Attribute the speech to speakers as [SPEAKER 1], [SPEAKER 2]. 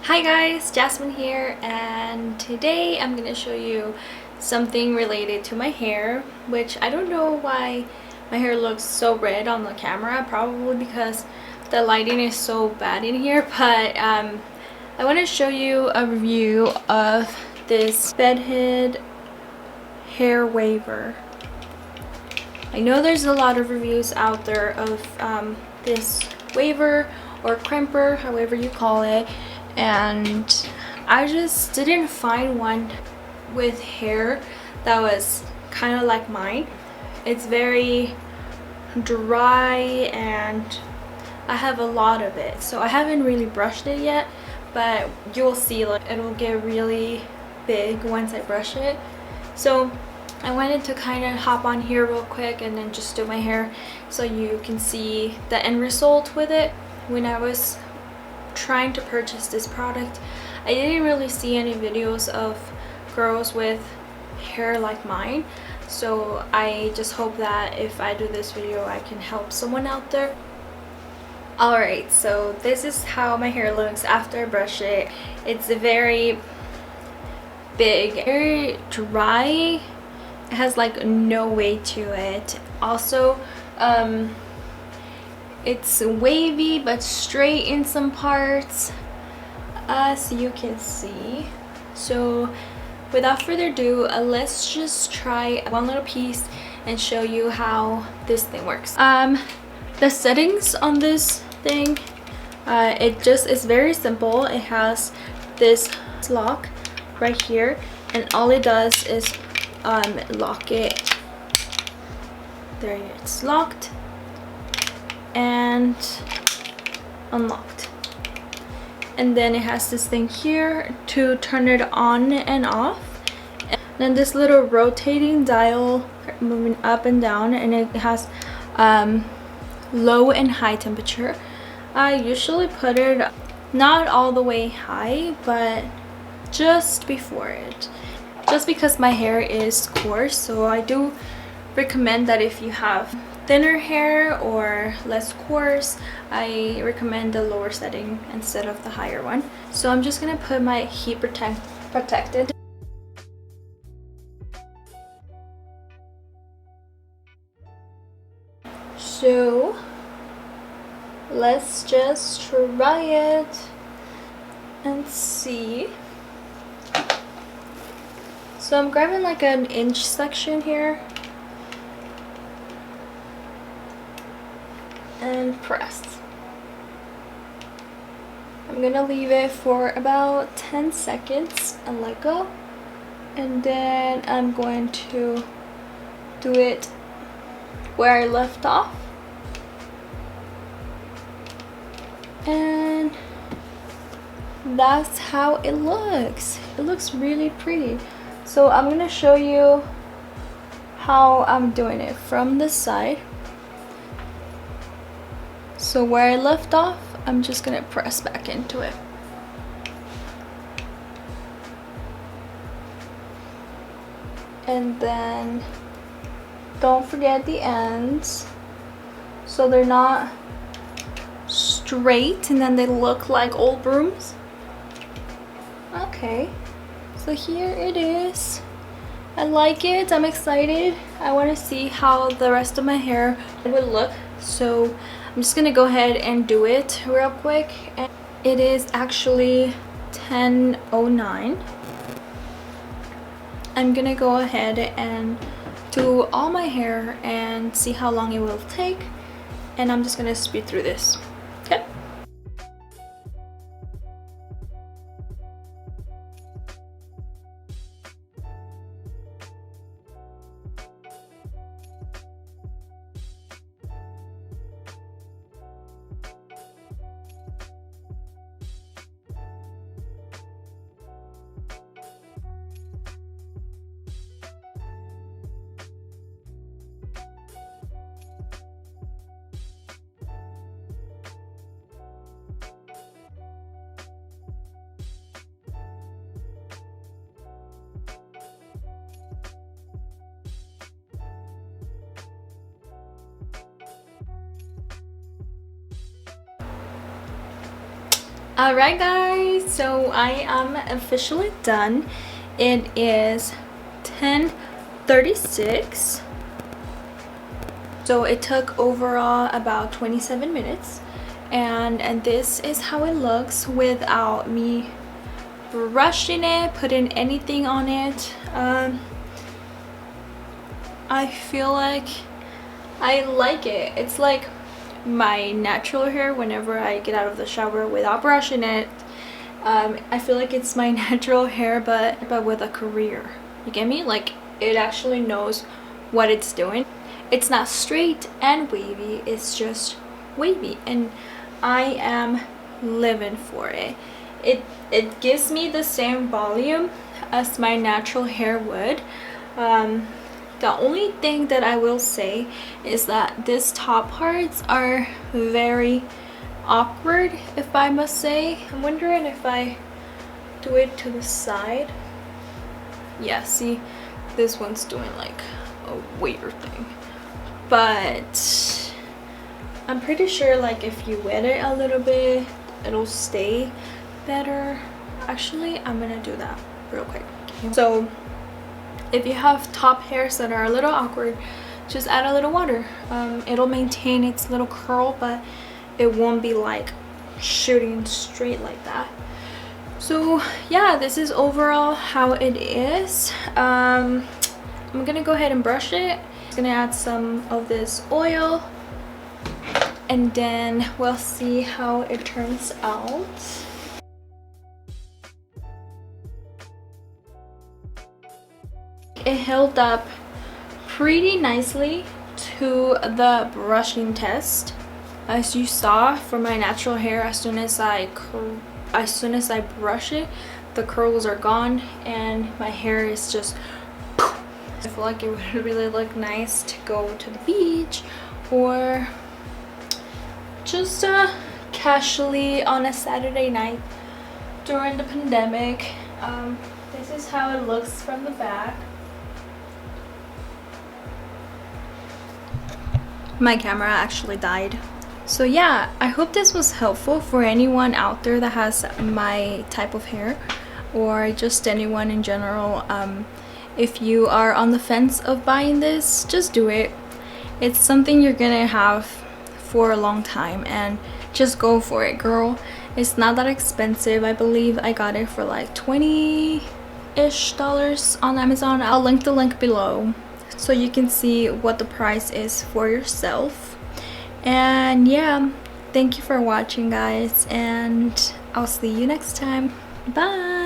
[SPEAKER 1] Hi guys, Jasmine here, and today I'm gonna show you something related to my hair, which I don't know why my hair looks so red on the camera, probably because the lighting is so bad in here, but I want to show you a review of this bedhead hair waver. I know there's a lot of reviews out there of this waver or crimper, however you call it, and I just didn't find one with hair that was kind of like mine. It's very dry and I have a lot of it, so I haven't really brushed it yet, but you'll see like it'll get really big once I brush it. So I wanted to kind of hop on here real quick and then just do my hair so you can see the end result with it. When I was trying to purchase this product, I didn't really see any videos of girls with hair like mine, so I just hope that if I do this video I can help someone out there. Alright, so this is how my hair looks after I brush it. It's very big, very dry. It has like no weight to it. Also, it's wavy but straight in some parts, as you can see. So without further ado, let's just try one little piece and show you how this thing works. The settings on this thing, it just is very simple. It has this lock right here, and all it does is lock it. There, it's locked and unlocked, and then it has this thing here to turn it on and off, and then this little rotating dial moving up and down, and it has low and high temperature. I usually put it not all the way high, but just before it, just because my hair is coarse. So I do recommend that if you have thinner hair or less coarse, I recommend the lower setting instead of the higher one. So I'm just gonna put my heat protected. So let's just try it and see. So I'm grabbing like an inch section here and press. I'm gonna leave it for about 10 seconds and let go, and then I'm going to do it where I left off, and that's how it looks. It looks really pretty. So I'm gonna show you how I'm doing it from this side. So where I left off, I'm just gonna press back into it. And then don't forget the ends, so they're not straight and then they look like old brooms. Okay, so here it is. I like it. I'm excited. I want to see how the rest of my hair will look, so I'm just gonna go ahead and do it real quick. And it is actually 10:09. I'm gonna go ahead and do all my hair and see how long it will take, and I'm just gonna speed through this. Okay. Alright guys, so I am officially done. It is 10:36. So it took overall about 27 minutes. And this is how it looks without me brushing it, putting anything on it. I feel like I like it. It's like my natural hair whenever I get out of the shower without brushing it. I feel like it's my natural hair but with a career. You get me? Like it actually knows what it's doing. It's not straight and wavy, it's just wavy, and I am living for it. It gives me the same volume as my natural hair would. The only thing that I will say is that these top parts are very awkward, if I must say. I'm wondering if I do it to the side. Yeah, see, this one's doing like a weird thing. But I'm pretty sure like if you wet it a little bit, it'll stay better. Actually, I'm gonna do that real quick. So if you have top hairs that are a little awkward, just add a little water. It'll maintain its little curl, but it won't be like shooting straight like that. So yeah, this is overall how it is. I'm gonna go ahead and brush it. I'm gonna add some of this oil, and then we'll see how it turns out. It held up pretty nicely to the brushing test. As you saw, for my natural hair, as soon as I brush it, the curls are gone and my hair is just poof. I feel like it would really look nice to go to the beach or just casually on a Saturday night during the pandemic. This is how it looks from the back. My camera actually died. So yeah, I hope this was helpful for anyone out there that has my type of hair, or just anyone in general. If you are on the fence of buying this, just do it. It's something you're gonna have for a long time, and just go for it, girl. It's not that expensive. I believe I got it for like $20-ish on Amazon. I'll link the link below so you can see what the price is for yourself. And yeah, thank you for watching guys, and I'll see you next time. Bye.